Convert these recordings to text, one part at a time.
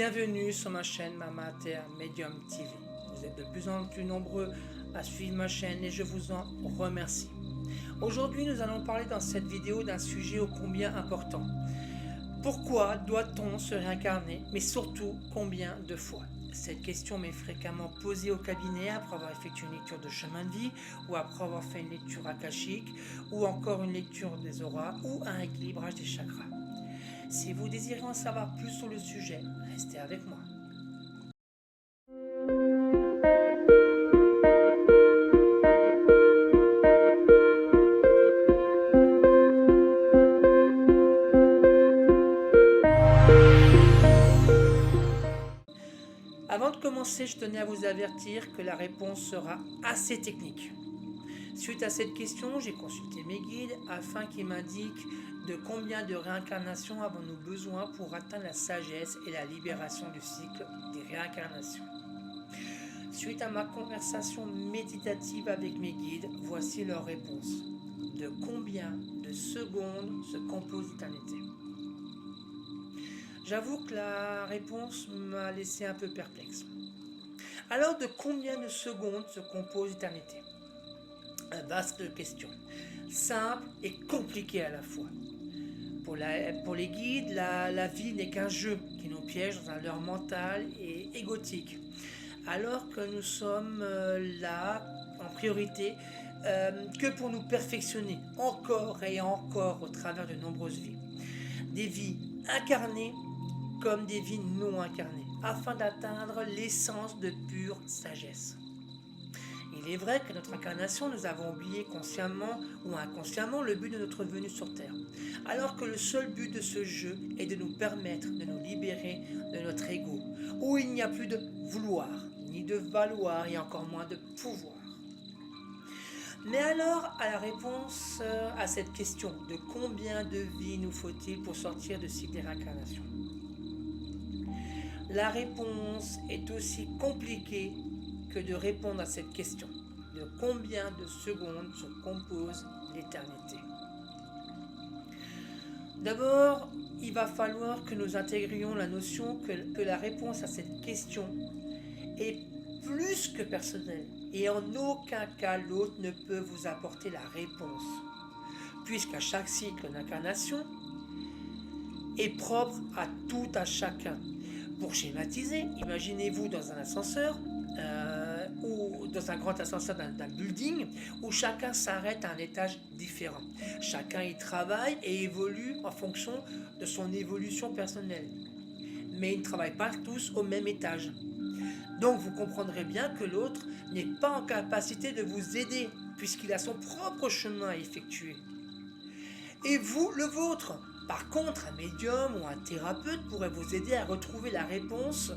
Bienvenue sur ma chaîne Mama Terre Medium TV. Vous êtes de plus en plus nombreux à suivre ma chaîne et je vous en remercie. Aujourd'hui, nous allons parler dans cette vidéo d'un sujet ô combien important. Pourquoi doit-on se réincarner, mais surtout combien de fois? Cette question m'est fréquemment posée au cabinet après avoir effectué une lecture de chemin de vie, ou après avoir fait une lecture akashique, ou encore une lecture des auras, ou un équilibrage des chakras. Si vous désirez en savoir plus sur le sujet, restez avec moi. Avant de commencer, je tenais à vous avertir que la réponse sera assez technique. Suite à cette question, j'ai consulté mes guides afin qu'ils m'indiquent de combien de réincarnations avons-nous besoin pour atteindre la sagesse et la libération du cycle des réincarnations. Suite à ma conversation méditative avec mes guides, voici leur réponse. De combien de secondes se compose l'éternité? J'avoue que la réponse m'a laissé un peu perplexe. Alors, de combien de secondes se compose l'éternité? Vaste question, simple et compliquée à la fois. Pour les guides, la vie n'est qu'un jeu qui nous piège dans un leurre mental et égotique. Alors que nous sommes là, en priorité, que pour nous perfectionner encore et encore au travers de nombreuses vies. Des vies incarnées comme des vies non incarnées, afin d'atteindre l'essence de pure sagesse. Il est vrai que notre incarnation, nous avons oublié consciemment ou inconsciemment le but de notre venue sur Terre, alors que le seul but de ce jeu est de nous permettre de nous libérer de notre ego, où il n'y a plus de vouloir, ni de valoir et encore moins de pouvoir. Mais alors, à la réponse à cette question, de combien de vies nous faut-il pour sortir de cycle des réincarnations? La réponse est aussi compliquée que de répondre à cette question. De combien de secondes se compose l'éternité? D'abord, il va falloir que nous intégrions la notion que la réponse à cette question est plus que personnelle et en aucun cas l'autre ne peut vous apporter la réponse, puisqu'à chaque cycle d'incarnation est propre à tout à chacun. Pour schématiser, imaginez-vous dans un ascenseur ou dans un grand ascenseur d'un building où chacun s'arrête à un étage différent. Chacun y travaille et évolue en fonction de son évolution personnelle. Mais ils ne travaillent pas tous au même étage. Donc vous comprendrez bien que l'autre n'est pas en capacité de vous aider puisqu'il a son propre chemin à effectuer. Et vous, le vôtre. Par contre, un médium ou un thérapeute pourrait vous aider à retrouver la réponse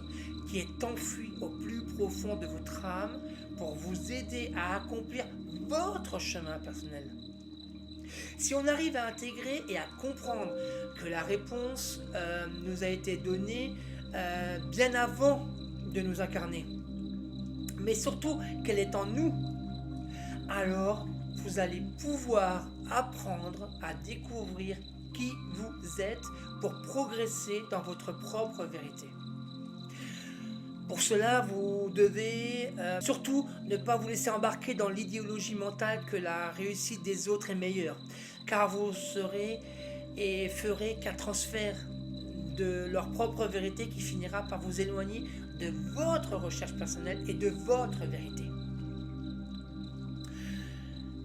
qui est enfouie au plus profond de votre âme pour vous aider à accomplir votre chemin personnel. Si on arrive à intégrer et à comprendre que la réponse nous a été donnée bien avant de nous incarner, mais surtout qu'elle est en nous, alors vous allez pouvoir apprendre à découvrir qui vous êtes pour progresser dans votre propre vérité. Pour cela, vous devez surtout ne pas vous laisser embarquer dans l'idéologie mentale que la réussite des autres est meilleure, car vous serez et ferez qu'un transfert de leur propre vérité qui finira par vous éloigner de votre recherche personnelle et de votre vérité.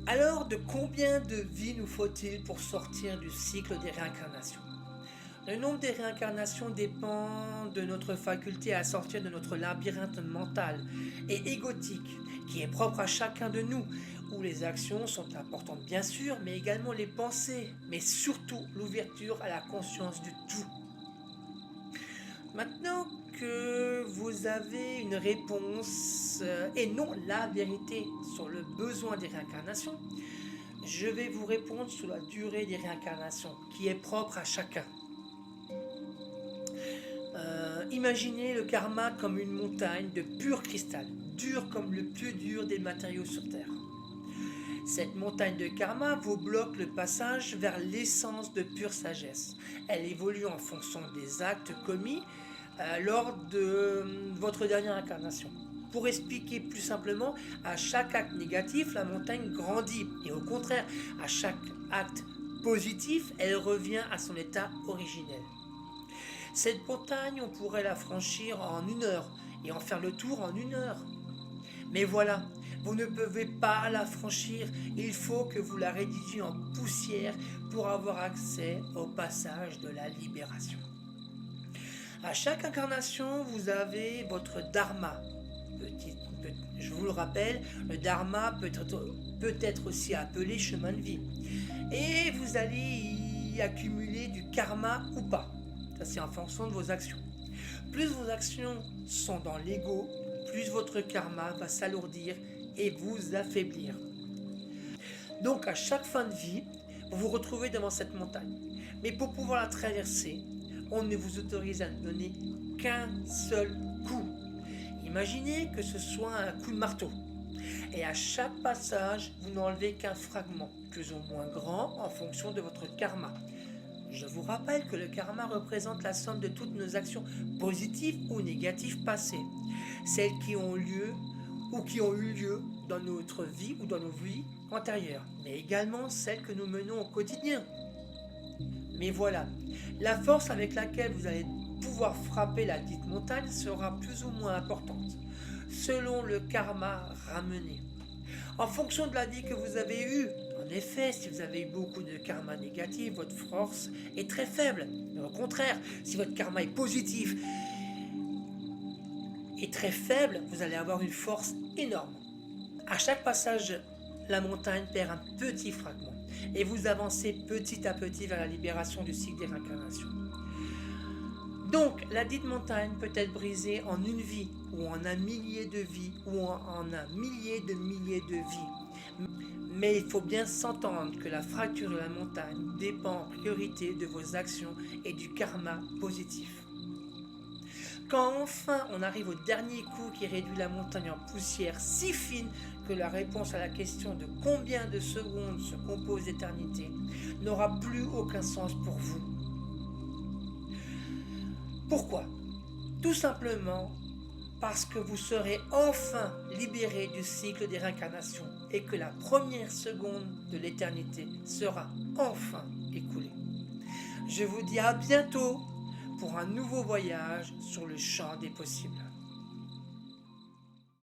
Alors, de combien de vies nous faut-il pour sortir du cycle des réincarnations? Le nombre des réincarnations dépend de notre faculté à sortir de notre labyrinthe mental et égotique qui est propre à chacun de nous, où les actions sont importantes bien sûr, mais également les pensées, mais surtout l'ouverture à la conscience du tout. Maintenant que vous avez une réponse et non la vérité sur le besoin des réincarnations, je vais vous répondre sur la durée des réincarnations qui est propre à chacun. Imaginez le karma comme une montagne de pur cristal, dur comme le plus dur des matériaux sur Terre. Cette montagne de karma vous bloque le passage vers l'essence de pure sagesse. Elle évolue en fonction des actes commis lors de votre dernière incarnation. Pour expliquer plus simplement, à chaque acte négatif, la montagne grandit. Et au contraire, à chaque acte positif, elle revient à son état originel. Cette montagne, on pourrait la franchir en 1 heure et en faire le tour en 1 heure. Mais voilà, vous ne pouvez pas la franchir, il faut que vous la rédigiez en poussière pour avoir accès au passage de la libération. À chaque incarnation, vous avez votre dharma. Je vous le rappelle, le dharma peut être aussi appelé chemin de vie. Et vous allez y accumuler du karma ou pas. Ça, c'est en fonction de vos actions. Plus vos actions sont dans l'ego, plus votre karma va s'alourdir et vous affaiblir. Donc à chaque fin de vie, vous vous retrouvez devant cette montagne. Mais pour pouvoir la traverser, on ne vous autorise à ne donner qu'un seul coup. Imaginez que ce soit un coup de marteau. Et à chaque passage, vous n'enlevez qu'un fragment, plus ou moins grand en fonction de votre karma. Je vous rappelle que le karma représente la somme de toutes nos actions positives ou négatives passées, celles qui ont lieu ou qui ont eu lieu dans notre vie ou dans nos vies antérieures, mais également celles que nous menons au quotidien. Mais voilà, la force avec laquelle vous allez pouvoir frapper la dite montagne sera plus ou moins importante, selon le karma ramené. En fonction de la vie que vous avez eue, en effet, si vous avez eu beaucoup de karma négatif, votre force est très faible. Mais au contraire, si votre karma est positif et très faible, vous allez avoir une force énorme. À chaque passage, la montagne perd un petit fragment et vous avancez petit à petit vers la libération du cycle des réincarnations. Donc, la dite montagne peut être brisée en une vie, ou en un millier de vies, ou en un millier de vies. Mais il faut bien s'entendre que la fracture de la montagne dépend en priorité de vos actions et du karma positif. Quand enfin on arrive au dernier coup qui réduit la montagne en poussière si fine que la réponse à la question de combien de secondes se compose l'éternité n'aura plus aucun sens pour vous. Pourquoi ? Tout simplement parce que vous serez enfin libéré du cycle des réincarnations et que la première seconde de l'éternité sera enfin écoulée. Je vous dis à bientôt pour un nouveau voyage sur le champ des possibles.